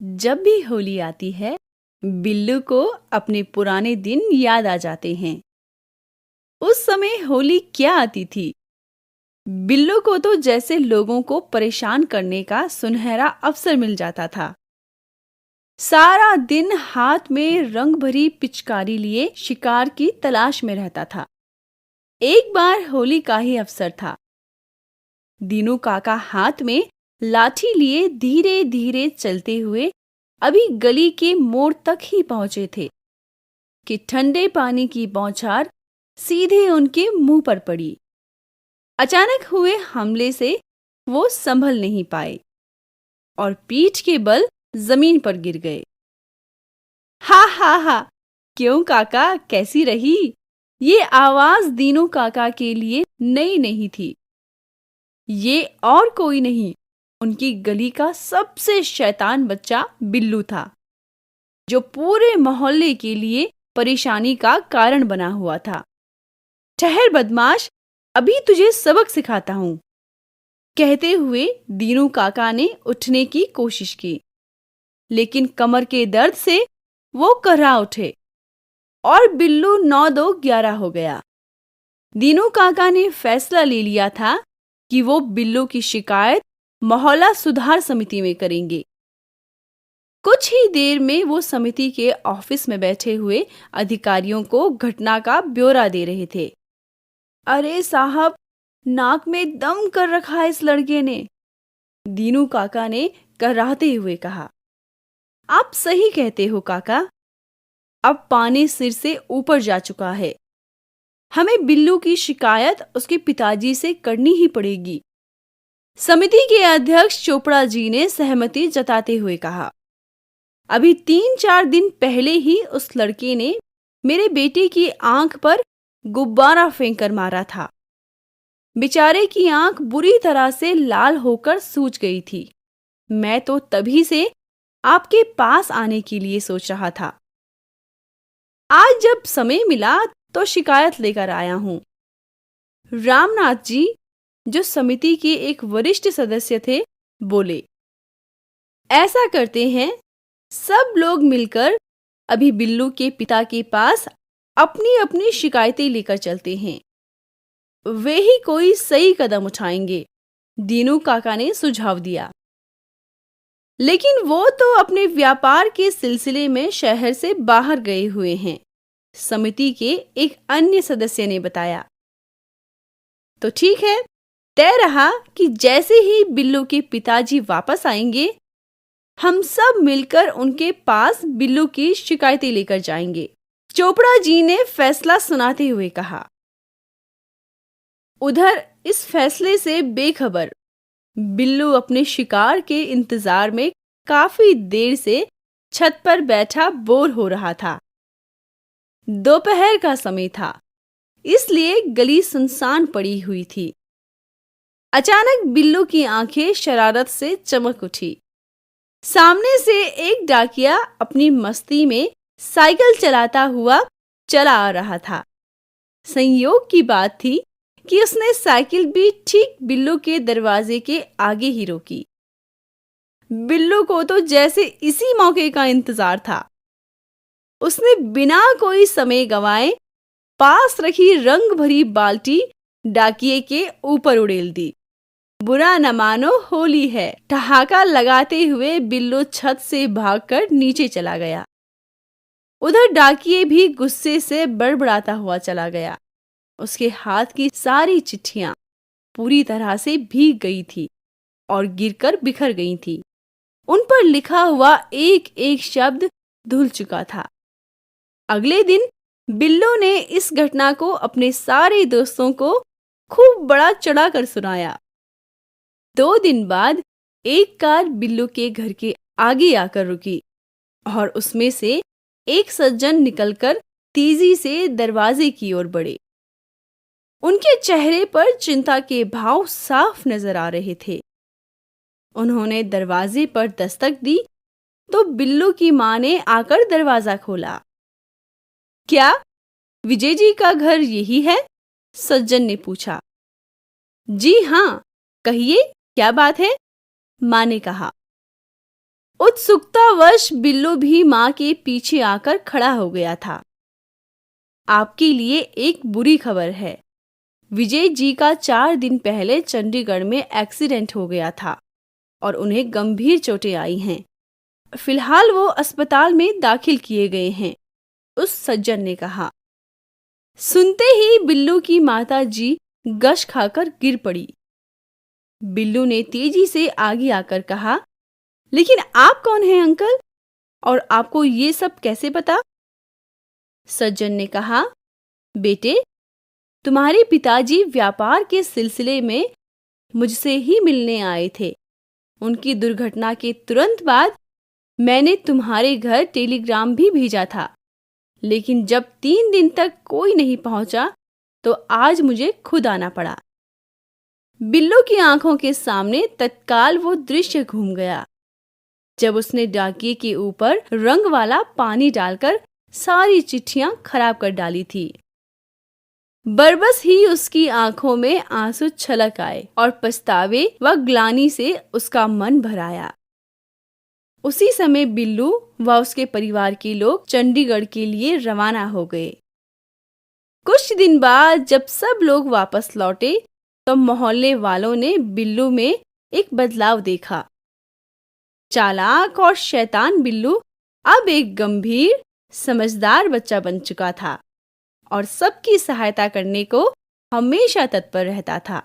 जब भी होली आती है, बिल्लू को अपने पुराने दिन याद आ जाते हैं। उस समय होली क्या आती थी? बिल्लू को तो जैसे लोगों को परेशान करने का सुनहरा अवसर मिल जाता था। सारा दिन हाथ में रंग भरी पिचकारी लिए शिकार की तलाश में रहता था। एक बार होली का ही अवसर था। दीनू काका हाथ में लाठी लिए धीरे धीरे चलते हुए अभी गली के मोड़ तक ही पहुंचे थे कि ठंडे पानी की बौछार सीधे उनके मुंह पर पड़ी। अचानक हुए हमले से वो संभल नहीं पाए और पीठ के बल जमीन पर गिर गए। हा हा हा, क्यों काका, कैसी रही? ये आवाज दीनू काका के लिए नई नहीं थी। ये और कोई नहीं, उनकी गली का सबसे शैतान बच्चा बिल्लू था, जो पूरे मोहल्ले के लिए परेशानी का कारण बना हुआ था। ठहर बदमाश, अभी तुझे सबक सिखाता हूं, कहते हुए दीनू काका ने उठने की कोशिश की, लेकिन कमर के दर्द से वो कर्रा उठे और बिल्लू 9-2-11 हो गया। दीनू काका ने फैसला ले लिया था कि वो बिल्लू की शिकायत मोहल्ला सुधार समिति में करेंगे। कुछ ही देर में वो समिति के ऑफिस में बैठे हुए अधिकारियों को घटना का ब्यौरा दे रहे थे। अरे साहब, नाक में दम कर रखा है इस लड़के ने, दीनू काका ने कराहते हुए कहा। आप सही कहते हो काका, अब पानी सिर से ऊपर जा चुका है। हमें बिल्लू की शिकायत उसके पिताजी से करनी ही पड़ेगी। समिति के अध्यक्ष चोपड़ा जी ने सहमति जताते हुए कहा। अभी 3-4 दिन पहले ही उस लड़के ने मेरे बेटे की आंख पर गुब्बारा फेंक कर मारा था। बेचारे की आंख बुरी तरह से लाल होकर सूज गई थी। मैं तो तभी से आपके पास आने के लिए सोच रहा था। आज जब समय मिला तो शिकायत लेकर आया हूं। रामनाथ जी, जो समिति के एक वरिष्ठ सदस्य थे, बोले, ऐसा करते हैं, सब लोग मिलकर अभी बिल्लू के पिता के पास अपनी अपनी शिकायतें लेकर चलते हैं। वे ही कोई सही कदम उठाएंगे, दीनू काका ने सुझाव दिया। लेकिन वो तो अपने व्यापार के सिलसिले में शहर से बाहर गए हुए हैं, समिति के एक अन्य सदस्य ने बताया। तो ठीक है, तय रहा कि जैसे ही बिल्लू के पिताजी वापस आएंगे, हम सब मिलकर उनके पास बिल्लू की शिकायतें लेकर जाएंगे, चोपड़ा जी ने फैसला सुनाते हुए कहा। उधर इस फैसले से बेखबर बिल्लू अपने शिकार के इंतजार में काफी देर से छत पर बैठा बोर हो रहा था। दोपहर का समय था, इसलिए गली सुनसान पड़ी हुई थी। अचानक बिल्लू की आंखें शरारत से चमक उठी। सामने से एक डाकिया अपनी मस्ती में साइकिल चलाता हुआ चला आ रहा था। संयोग की बात थी कि उसने साइकिल भी ठीक बिल्लू के दरवाजे के आगे ही रोकी। बिल्लू को तो जैसे इसी मौके का इंतजार था। उसने बिना कोई समय गंवाए पास रखी रंग भरी बाल्टी डाकिये के ऊपर उड़ेल दी। बुरा न मानो, होली है, ठहाका लगाते हुए बिल्लू छत से भागकर नीचे चला गया। उधर डाकिये भी गुस्से से बड़बड़ाता हुआ चला गया। उसके हाथ की सारी चिट्ठियां पूरी तरह से भीग गई थी और गिरकर बिखर गई थी। उन पर लिखा हुआ एक एक शब्द धुल चुका था। अगले दिन बिल्लू ने इस घटना को अपने सारे दोस्तों को खूब बड़ा चढ़ाकर सुनाया। 2 दिन बाद एक कार बिल्लू के घर के आगे आकर रुकी और उसमें से एक सज्जन निकलकर तेजी से दरवाजे की ओर बढ़े। उनके चेहरे पर चिंता के भाव साफ नजर आ रहे थे। उन्होंने दरवाजे पर दस्तक दी तो बिल्लू की मां ने आकर दरवाजा खोला। क्या विजय जी का घर यही है? सज्जन ने पूछा। जी हां, कहिए क्या बात है? मां ने कहा। उत्सुकतावश बिल्लू भी माँ के पीछे आकर खड़ा हो गया था। आपके लिए एक बुरी खबर है। विजय जी का 4 दिन पहले चंडीगढ़ में एक्सीडेंट हो गया था और उन्हें गंभीर चोटें आई हैं। फिलहाल वो अस्पताल में दाखिल किए गए हैं, उस सज्जन ने कहा। सुनते ही बिल्लू की माता जी गश खाकर गिर पड़ी। बिल्लू ने तेजी से आगे आकर कहा, लेकिन आप कौन हैं अंकल, और आपको ये सब कैसे पता? सज्जन ने कहा, बेटे, तुम्हारे पिताजी व्यापार के सिलसिले में मुझसे ही मिलने आए थे। उनकी दुर्घटना के तुरंत बाद मैंने तुम्हारे घर टेलीग्राम भी भेजा था, लेकिन जब 3 दिन तक कोई नहीं पहुंचा तो आज मुझे खुद आना पड़ा। बिल्लू की आंखों के सामने तत्काल वो दृश्य घूम गया जब उसने डाकिये के ऊपर रंग वाला पानी डालकर सारी चिट्ठियां खराब कर डाली थी। बरबस ही उसकी आंखों में आंसू छलक आए और पछतावे व ग्लानि से उसका मन भर आया। उसी समय बिल्लू व उसके परिवार के लोग चंडीगढ़ के लिए रवाना हो गए। कुछ दिन बाद जब सब लोग वापस लौटे तो मोहल्ले वालों ने बिल्लू में एक बदलाव देखा। चालाक और शैतान बिल्लू अब एक गंभीर, समझदार बच्चा बन चुका था और सबकी सहायता करने को हमेशा तत्पर रहता था।